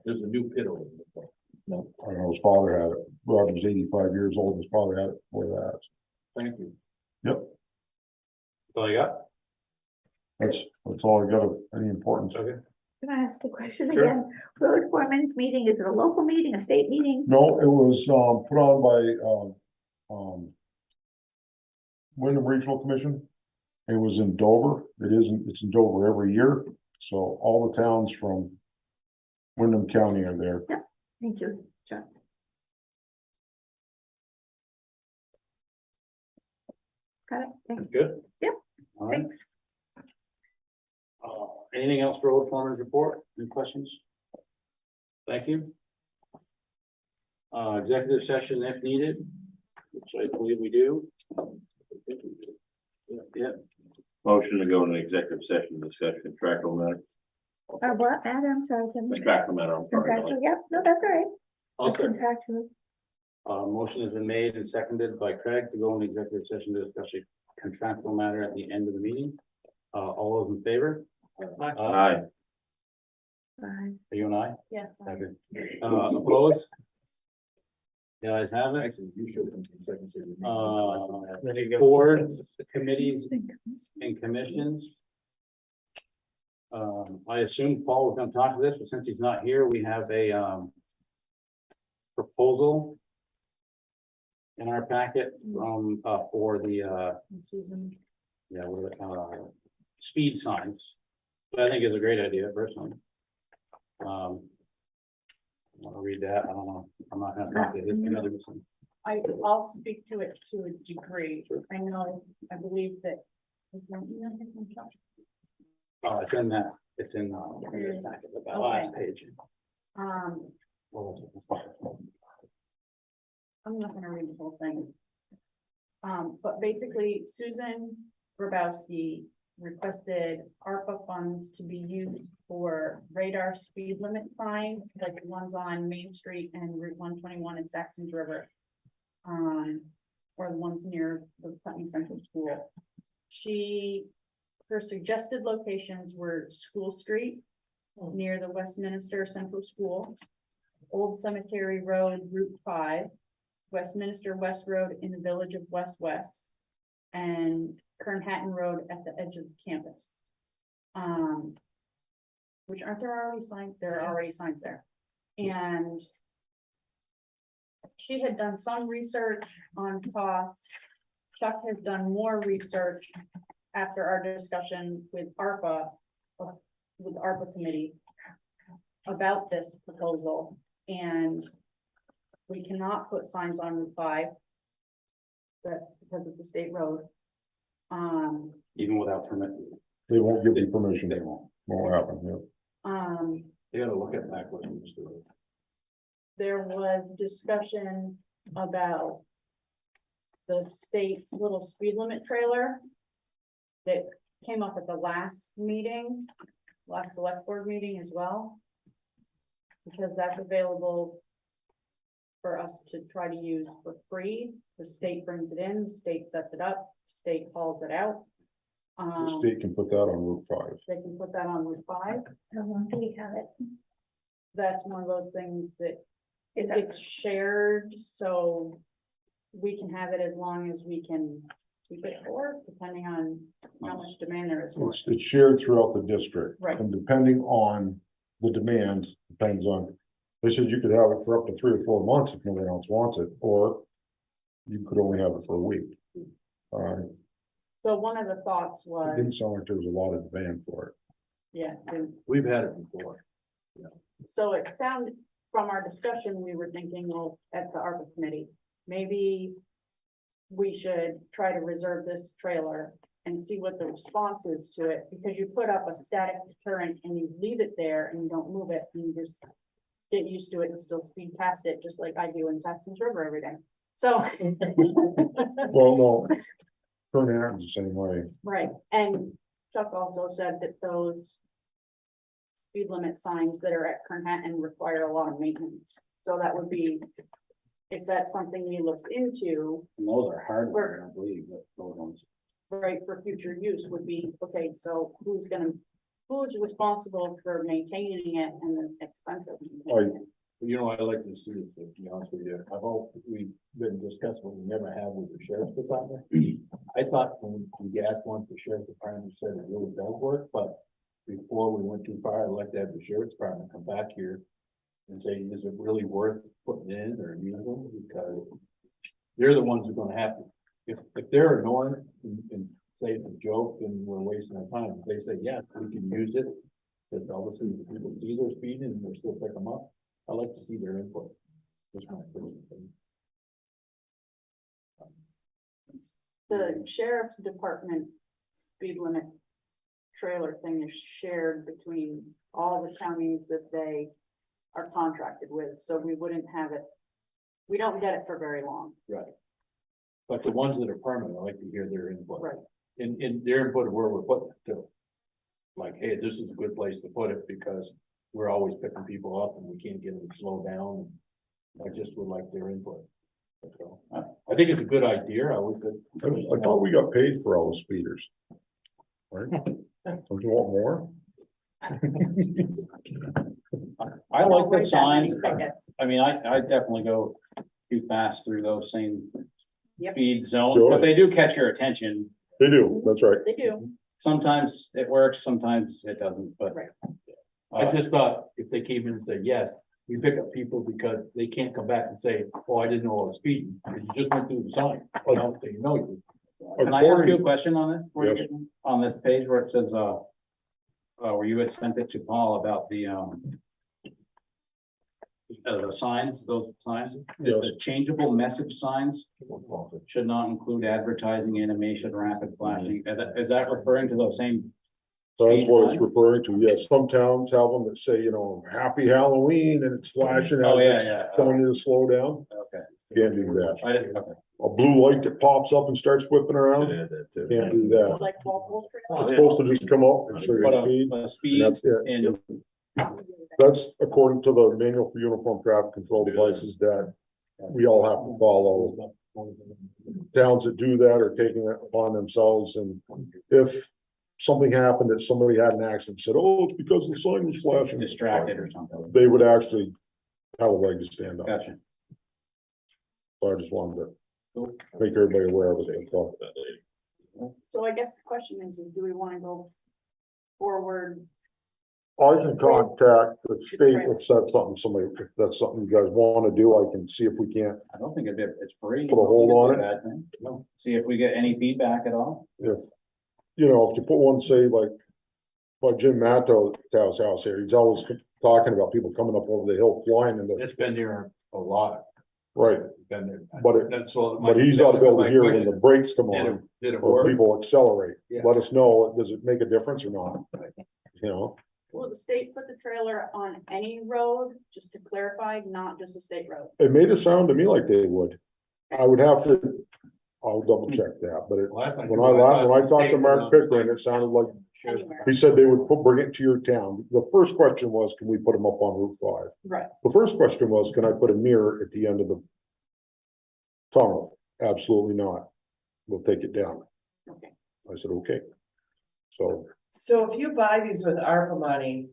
There's a new pit over there. No, I don't know, his father had it. Roger's 85 years old. His father had it before that. thank you. Yep, That's all you got? that's all I got of any importance. Okay. Can I ask a question Sure. again? Road foreman's meeting, is it a local meeting, a state meeting? No, it was, put on by, Wyndham Regional Commission. It was in Dover. It's in Dover every year. So all the towns from Wyndham County are there. Thank you, John. Got it, thanks, Good? Yep. All right. thanks. Anything else for Road Foreman's report? Any questions? Thank you. Executive session if needed, which I believe we do. Yeah, Motion to go into executive session, to discuss contractual matter, What, Adam, sorry, can we? contractual matter, I'm sorry. Contractual, yep, no, that's all right. also, Contractual, motion has been made and seconded by Craig to go into executive session to discuss a contractual matter at the end of the meeting. All those in favor? Aye. fine. Are you and I? Yes. Okay. Opposed? The ayes have it. Actually, you should. Boards, committees and commissions. I assume Paul was gonna talk to this, but since he's not here, we have a, proposal in our packet from, for the, yeah, speed signs. But I think it's a great idea personally. I want to read that. I don't know. I'm not gonna talk to his committee. I'll speak to it to a degree. I know, I believe that. It's in that, it's in, that last page. What was it? I'm not gonna read the whole thing. But basically Susan Grabowski requested ARPA funds to be used for radar speed limit signs, like the ones on Main Street and Route 121 in Saxon's River. Or the ones near the Putney Central School. Her suggested locations were School Street, near the Westminster Central School, Old Cemetery Road, Route 5, Westminster West Road in the village of West West, and Kernhattan Road at the edge of the campus. Which aren't there already signs? There are already signs there. And she had done some research on costs Chuck has done more research after our discussion with ARPA, with the ARPA committee about this proposal, and we cannot put signs on Route 5 because it's a state road. Even without permit. They won't give you permission. They won't. Won't happen, yeah. They gotta look at back what you used to. There was discussion about the state's little speed limit trailer that came up at the last meeting, last select board meeting as well. Because that's available for us to try to use for free. The state brings it in, the state sets it up, state hauls it out. The state can put that on Route 5. They can put that on Route 5. How long do we have it? That's one of those things that Is that- it's shared, so we can have it as long as we can keep it for, depending on how much demand there is for it. It's shared throughout the district. Right. And depending on the demand, depends on, they said you could have it for up to 3 or 4 months if nobody else wants it, or you could only have it for a week. So one of the thoughts It was, didn't sound like there was a lot of demand for it. yeah, and We've had it before. so it sounded, from our discussion, we were thinking, well, at the ARPA committee, maybe we should try to reserve this trailer and see what the response is to it, because you put up a static deterrent and you leave it there and you don't move it, and you just get used to it and still speed past it, just like I do in Saxon's River every day. So, Well, no, Manhattan's the same way. right, and Chuck also said that those speed limit signs that are at Manhattan require a lot of maintenance. So that would be, if that's something we looked into, And those are hardware, I believe, but those ones. right, for future use would be, okay, so who's responsible for maintaining it and the expense of maintaining it? You know, I like to see it, to be honest with you. I've we've been discussing what we never have with the sheriff's department. I thought when we asked once, the sheriff's department said it really does work, but before we went too far, I'd like to have the sheriff's department come back here and say, is it really worth putting in or using? Because they're the ones who are gonna have to, if they're annoying and say it's a joke, then we're wasting our time. If they say, yes, we can use it, because obviously the people see they're speeding and they're still pick them up. I like to see their input. Just my opinion. The sheriff's department speed limit trailer thing is shared between all the counties that they are contracted with, so we wouldn't have it. We don't get it for very long. Right. But the ones that are permanent, I like to hear their input. Right. In their input of where we're putting it too. Like, hey, this is a good place to put it because we're always picking people up and we can't get them to slow down. I just would like their input. So, I think it's a good idea. I would. I thought we got paid for all the speeders. Right? Don't you want more? I like the Right, that many signs. tickets. I mean, I definitely go too fast through those same Yep. speed zones, Sure. but they do catch your attention. They do, that's right. They do, Sometimes it works, sometimes it doesn't, but. Right. I just thought if they came in and said, yes, we pick up people because they can't come back and say, oh, I didn't know I was speeding. You just went through the sign. I don't think you know you. Can I ask you a According- question on this? before you Yes. get- On this page where it says, where you had sent it to Paul about the signs, those signs, Yes. the changeable message signs should not include advertising, animation, rapid flashing. Is that referring to those same? So that's speed what it's signs? referring to, yes, some towns have them that say, you know, happy Halloween, and it's flashing Oh, yeah, as yeah. it's telling you to slow down. Okay. Can't do that. I didn't, okay. A blue light that pops up and starts whipping around, can't do that. like Walpole Street. It's supposed to just come up and show you But speed, a and speed that's it. and That's according to the manual for uniform traffic control devices that we all have to follow. Towns that do that are taking it upon themselves, and if something happened that somebody had an accident, said, oh, it's because the sign was flashing. distracted or something. They would actually have a leg to stand on. Gotcha. So I just wanted to make everybody aware of it. That's all. So I guess the question is do we want to go forward I can contact the state if that's something somebody, if that's something you guys wanna do, I can see if we can't, I don't think it's free. Put a hold on it? Bad thing. No, see if we get any feedback at all. if, you know, if you put one, say like. Like Jim Matto's house here, he's always talking about people coming up over the hill flying into, It's been there a lot. right, Been there. But it- That's all. but he's ought to be able to hear when the brakes come Did it, on, did it or work? people accelerate, Yeah. let us know, does it make a difference or not? You know, Will the state put the trailer on any road, just to clarify, not just a state road? it made it sound to me like they would, I would have to, I'll double check that, but it, when I talked to Mark Pickering, it sounded like, Anywhere, he said they would bring it to your town. The first question was, can we put them up on Route 5? right, The first question was, can I put a mirror at the end of the tunnel? Absolutely not. We'll take it down. okay. I said, okay. So, So if you buy these with ARPA money,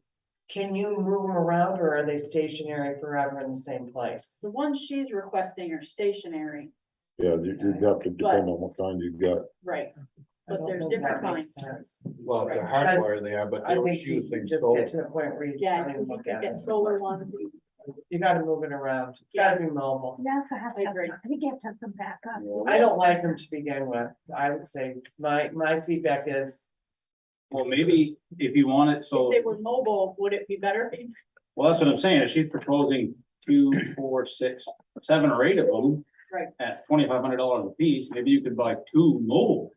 can you move them around or are they stationary forever in the same place? The ones she's requesting are stationary, yeah, you'd have to depend on what kind you got. right, I but don't there's know if different that makes kinds. sense. Well, they're Right. hardwired they are, but I they'll think you shoot things. just so- get to the point where you just Yeah, don't even you look can at get it. solar ones, You gotta move it around. It's gotta be mobile. You also have to I have agree. some, I think you have to have some backup. I don't like them to begin with. I would say my feedback is, Well, maybe if you want it, so, if they were mobile, would it be better? well, that's what I'm saying, if she's proposing 2, 4, 6, 7 or 8 of them. Right. At $2,500 a piece, maybe you could buy 2 mobile,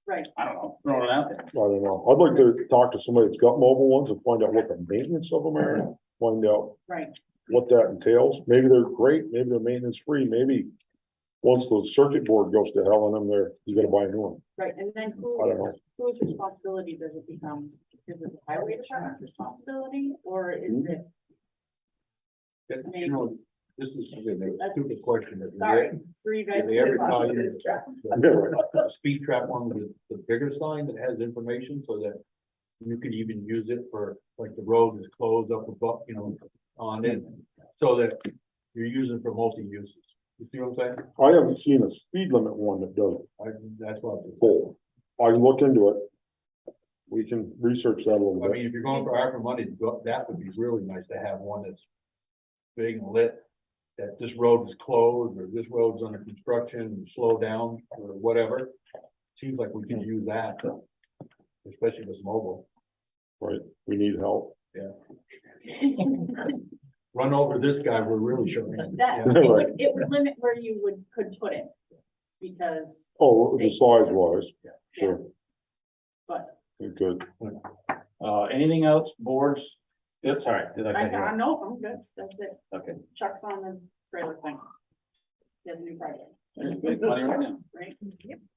Right, I don't know, throwing it out there. I don't know. I'd like to talk to somebody that's got mobile ones and find out what the maintenance of them are. Find out right, what that entails. Maybe they're great, maybe they're maintenance free, maybe. Once the circuit board goes to hell in them, you gotta buy a new one. right, and then I don't know. whose responsibility does it become? Is it the highway department's responsibility, or is it? You know, this is a stupid question. that we Sorry, get. three Did they ever tell you guys. the speed trap one with the bigger sign that has information so that you could even use it for, like, the road is closed up above, you know, on it, so that you're using for multi-uses. You see what I'm saying? I haven't seen a speed limit one that does That's what, both. I can look into it. We can research that a little I bit. mean, if you're going for ARPA money, that would be really nice to have one that's big and lit. That this road is closed, or this road's under construction, and slow down, or whatever. Seems like we can use that, especially with mobile. Right, we need help. Run over this guy, we're really showing. That, it would limit where you could put it, because, Oh, the size wise, sure, but good. Anything else, boards? Yep, sorry, did I cut you off? know, I'm good, that's it. Okay. Chuck's on the trailer thing. He has a new project, There's big money right now. right?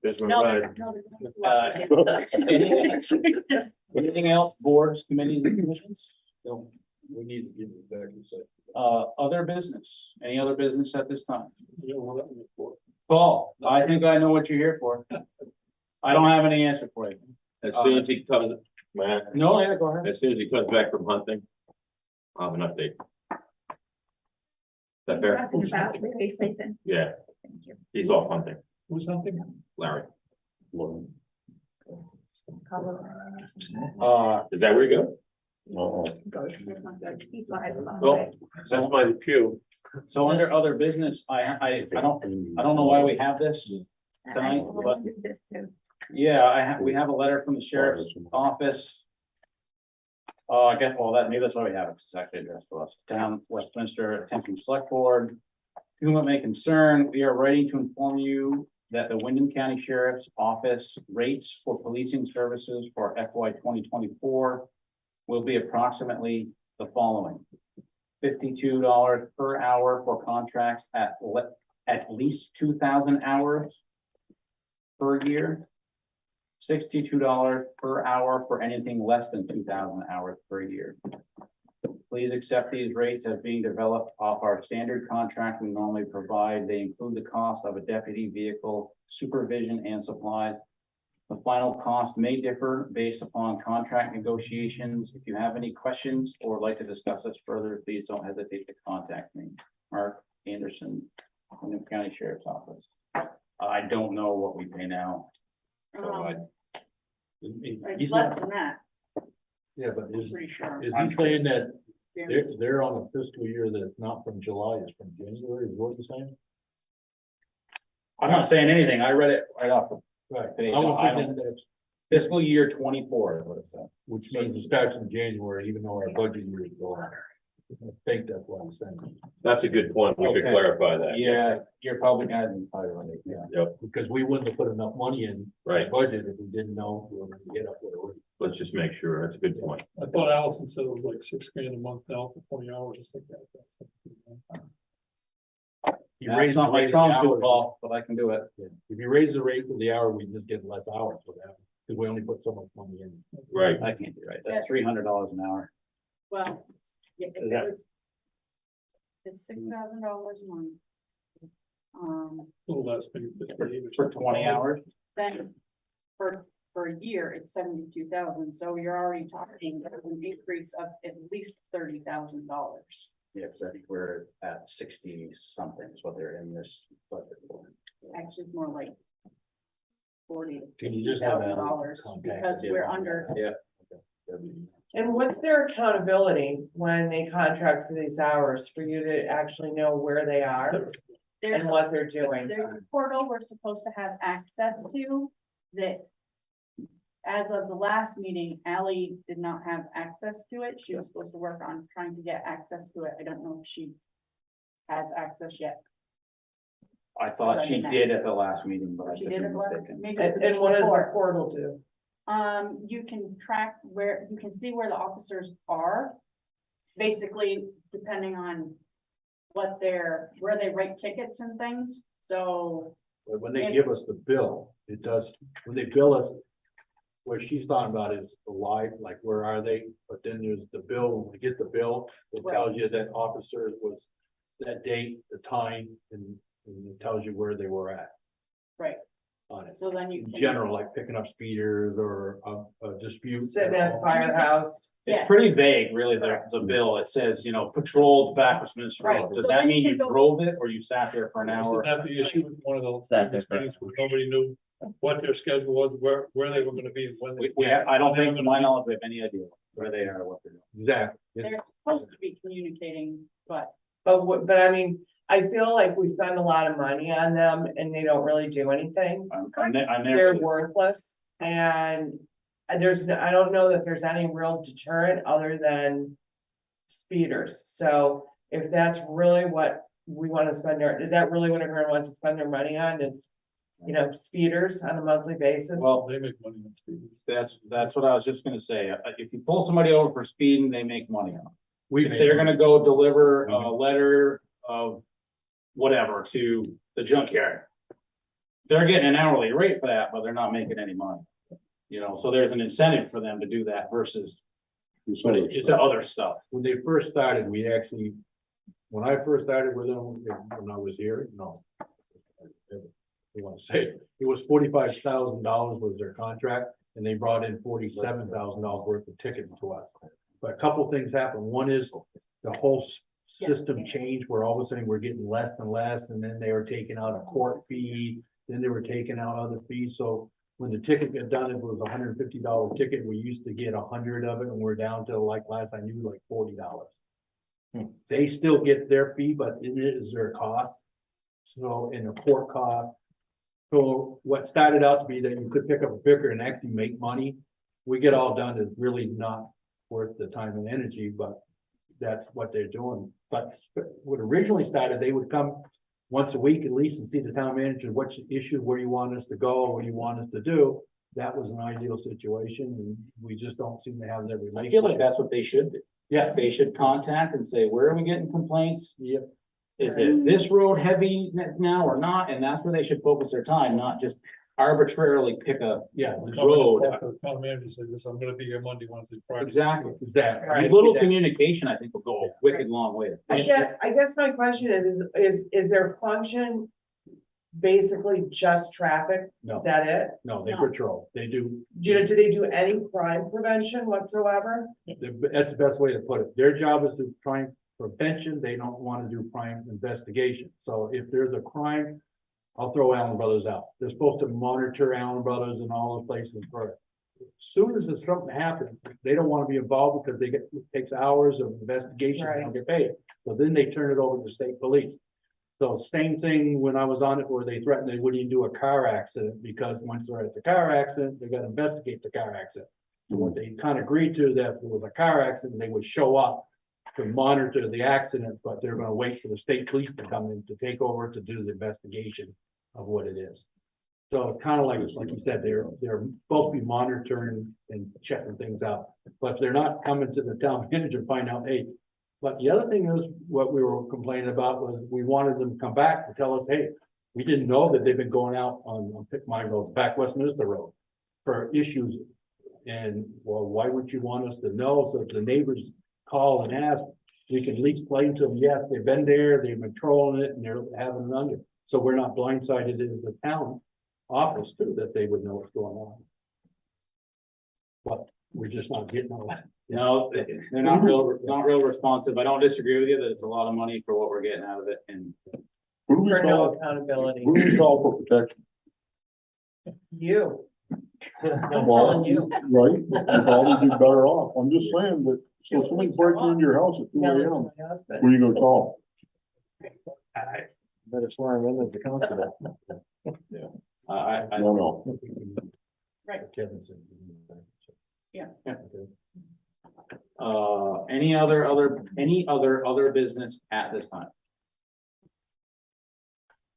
There's my No, ride. Anything else, boards, committees, and commissions? No, we need to give it back and say. Other business, any other business at this time? Paul, I think I know what you're here for. I don't have any answer for you. As soon as he comes, Matt, No, yeah, go ahead. as soon as he comes back from hunting, I'll have an update. Is that fair? Talking about Larry Slayton. Yeah, Thank you. he's off hunting, Who's something? Larry. Is that where you go? That's not good. He flies a long Well, way. that's my pew. So under other business, I don't know why we have this. Tonight, but- This too. Yeah, we have a letter from the sheriff's office. I guess, well, maybe that's why we have it, 'cause it's actually addressed to us. Town Westminster, attention select board. To whom it may concern, we are writing to inform you that the Wyndham County Sheriff's Office rates for policing services for FY 2024 will be approximately the following. $52 per hour for contracts at least 2,000 hours per year. $62 per hour for anything less than 2,000 hours per year. Please accept these rates as being developed off our standard contract we normally provide. They include the cost of a deputy vehicle, supervision, and supplies. The final cost may differ based upon contract negotiations. If you have any questions or would like to discuss this further, please don't hesitate to contact me. Mark Anderson, Wyndham County Sheriff's Office. I don't know what we pay now. So It's he's less not, than that. Yeah, but I'm pretty sure. is he saying that they're on a fiscal year that's not from July, it's from January, is what you're saying? I'm not saying anything. I read it right off the Right. page. I was I thinking don't- that's, fiscal year 24 is what it said. which means it starts in January, even though our budget year is going. I think that's what I'm saying, That's a good point. We could Okay. clarify that. Yeah, you're probably gonna be right, yeah. because we wouldn't have put enough money in the Right. budget if we didn't know we were gonna get up there. Let's just make sure. That's a good point. I thought Allison said it was like $6,000 a month now for 20 hours or something like that. You That's raise the not my rate of the strong suit, hours. Paul, but I can do it. Yeah. If you raise the rate for the hour, we just get less hours for that, because we only put so much money in. Right. I can't do right. That's $300 an hour. Well, yeah, Is that- it's $6,000 a month. A little less, maybe 58 or For something. 20 hours? Then for a year, it's 72,000, so you're already talking an increase of at least $30,000. Yeah, because I think we're at 60 something is what they're in this budget for. Actually, it's more like 40 to Can you just have that $50,000 contact because Yeah. we're under. Yeah. And what's their accountability when they contract for these hours for you to actually know where they are There's and what they're doing? There's a portal we're supposed to have access to that. As of the last meeting, Ally did not have access to it. She was supposed to work on trying to get access to it. I don't know if she has access yet. I thought she did at the last meeting, but I She could did be it, mistaken. maybe. And what does the portal do? You can track where, you can see where the officers are. Basically, depending on what where they write tickets and things, so. But when they give us the bill, it does, when they bill us, what she's talking about is the live, like where are they? But then there's the bill, when we get the bill, it tells you that officer was that date, the time, and it tells you where they were at. Right. On it. So then you. In can- general, like picking up speeders or a dispute. Sitting at the firehouse. It's Yeah. pretty vague, really, the bill. It says, patrolled back Westminster Road. Right, Does so that then mean you you can go- drove it or you sat there for an Isn't hour? that the issue with one of those Exactly. meetings where nobody knew what their schedule was, where they were gonna be, and when they. I don't think, to my knowledge, we have any idea where they are, what they're doing. Exactly. They're supposed to be communicating, but But I mean, I feel like we spend a lot of money on them and they don't really do anything. I'm They're there. worthless and I don't know that there's any real deterrent other than speeders. So if that's really what we want to spend is that really what everyone wants to spend their money on is, speeders on a monthly basis? Well, They make money on speeders. that's what I was just gonna say. If you pull somebody over for speeding, they make money on it. If We, they're gonna go deliver a letter of whatever to the junkyard. They're getting an hourly rate for that, but they're not making any money. So there's an incentive for them to do that versus the other stuff. when they first started, when I first started with them, when I was here, no. I want to say, it was $45,000 was their contract, and they brought in $47,000 worth of ticketing to us. But a couple things happened. One is the whole system changed where all of a sudden we're getting less and less, and then they were taking out a court fee, then they were taking out other fees. So when the ticket got done, it was $150 ticket. We used to get 100 of it, and we're down to like last I knew, like $40. They still get their fee, but it is their cost. So in a court cost. So what started out to be that you could pick up a picker and actually make money, we get all done is really not worth the time and energy, but that's what they're doing. But what originally started, they would come once a week at least and see the town manager, what's the issue, where you want us to go, what you want us to do. That was an ideal situation, and we just don't seem to have that I feel like relationship. that's what they should do. Yeah, They should contact and say, where are we getting complaints? Yep. Is it this road heavy now or not? And that's where they should focus their time, not just arbitrarily pick a yeah, road. The town manager said this, I'm gonna be here Monday, Wednesday, Friday. Exactly. exactly. A little communication, I think, will go a wicked long way. I guess my question is their function basically just traffic? No. Is that it? No, they No. patrol. They do. Do they do any crime prevention whatsoever? That's the best way to put it. Their job is to crime prevention. They don't want to do crime investigation. So if there's a crime, I'll throw Allen Brothers out. They're supposed to monitor Allen Brothers and all the places for soon as there's something happens, they don't wanna be involved because it takes hours of investigation, they don't get paid. So then they turn it over to state police. So same thing when I was on it, where they threatened they wouldn't even do a car accident, because once they're at the car accident, they gotta investigate the car accident. So what they kind of agreed to, that if there was a car accident, they would show up to monitor the accident, but they're gonna wait for the state police to come in to take over to do the investigation of what it is. So it's kind of like you said, they're supposed to be monitoring and checking things out, but they're not coming to the town manager and find out, hey. But the other thing is, what we were complaining about was, we wanted them to come back to tell us, hey, we didn't know that they've been going out on Pick My Road, back Westminster Road, for issues. And, well, why would you want us to know? So if the neighbors call and ask, we can at least explain to them, yes, they've been there, they've been trolling it, and they're having it under. So we're not blindsided as a town office too, that they would know what's going on. But we're just not getting all that. No, they're not real responsive. I don't disagree with you that it's a lot of money for what we're getting out of it, and Who do we For no call, accountability. who do we call for protection? You. I'm Well, telling you. right, you'd probably be better off. I'm just saying that, so if somebody's breaking into your house at two Tell it to AM, my husband. who are you gonna call? Better swear him in as a constable. I No. Right. any other business at this time?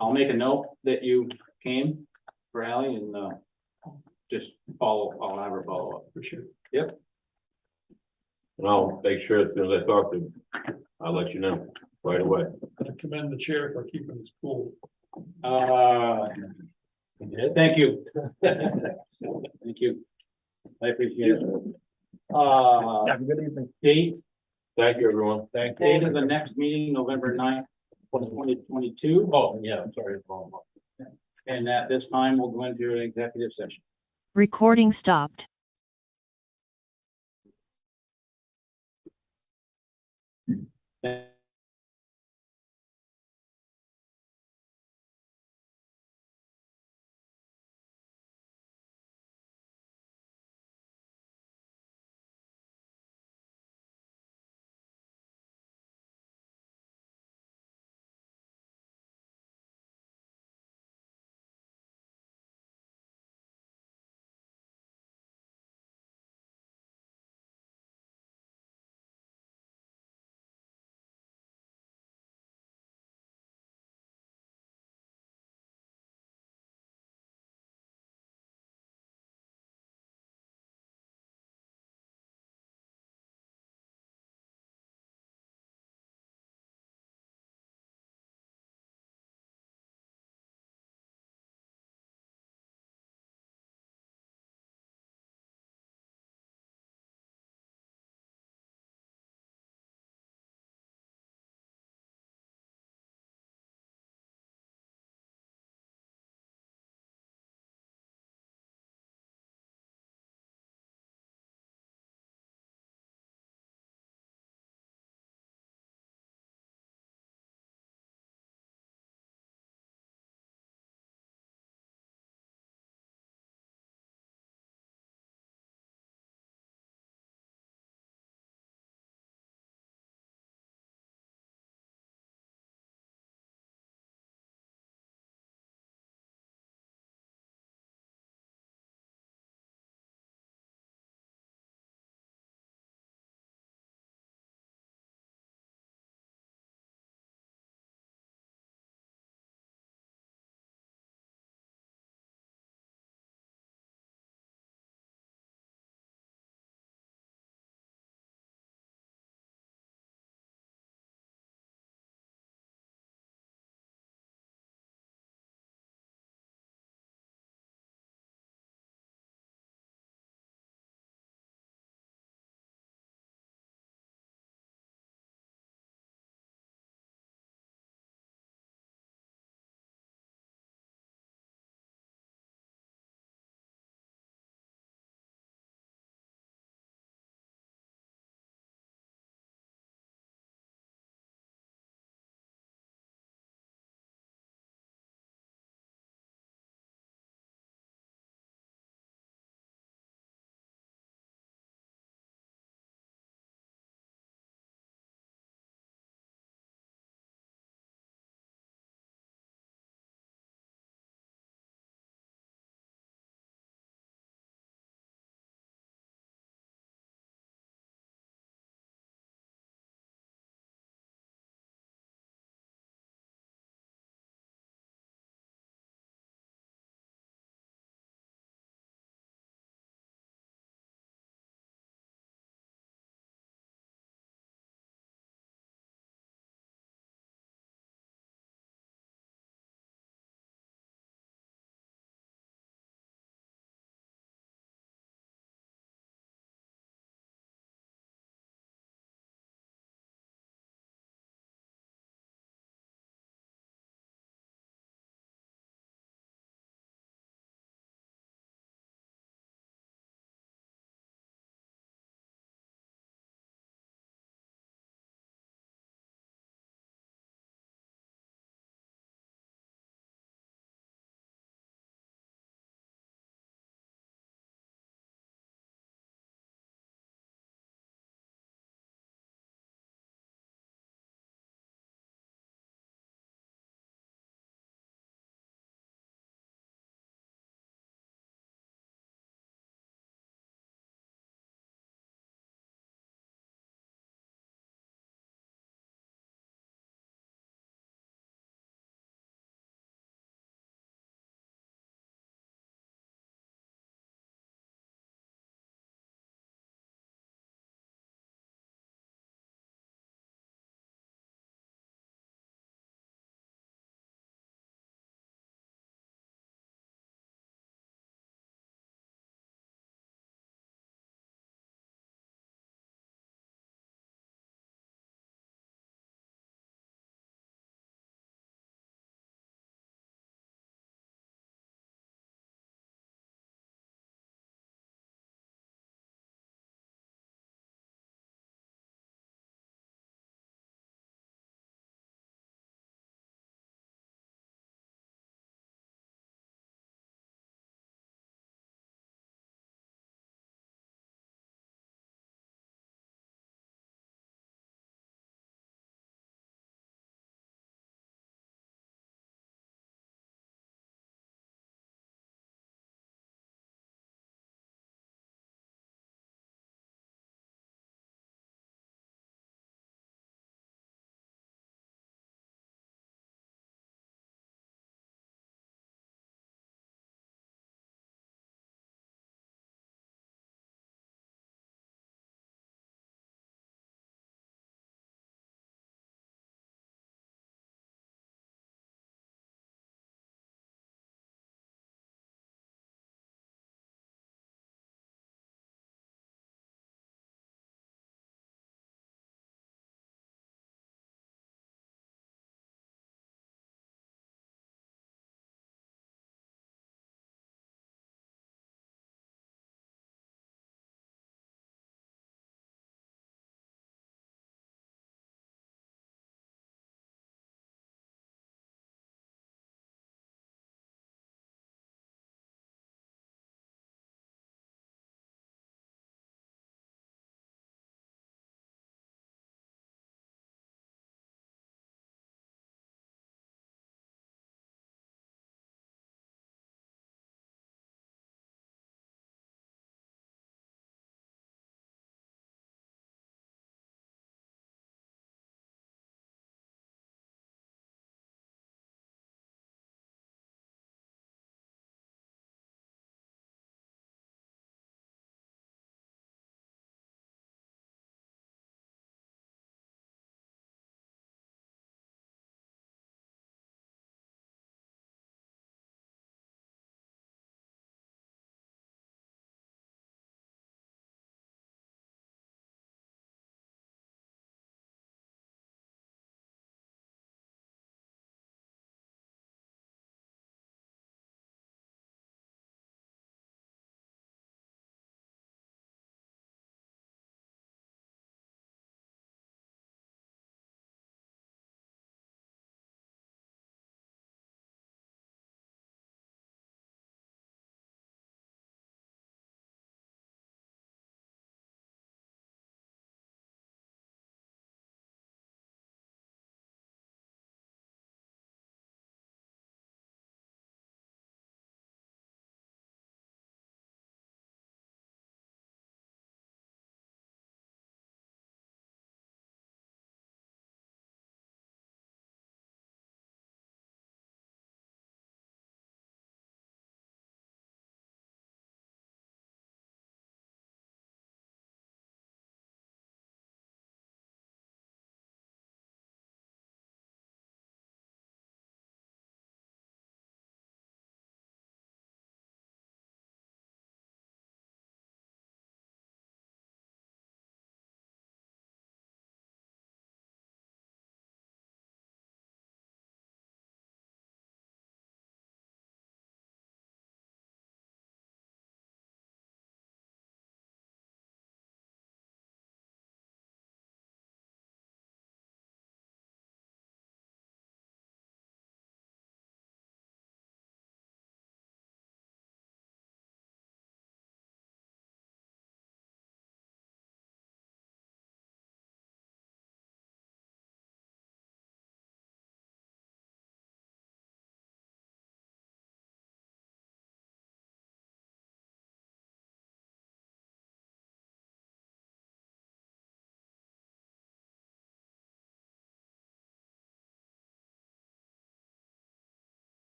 I'll make a note that you came for Ally and, just I'll have her follow up. For sure. Yep. And I'll make sure as soon as I talk to him, I'll let you know right away. I commend the chair for keeping us cool. Thank you. Thank you. I appreciate it. Have a good evening. Date Thank you, everyone. Date of the next meeting, November 9th, 2022. Oh, yeah, I'm sorry. And at this time, we'll go into an executive session. Recording stopped. Thank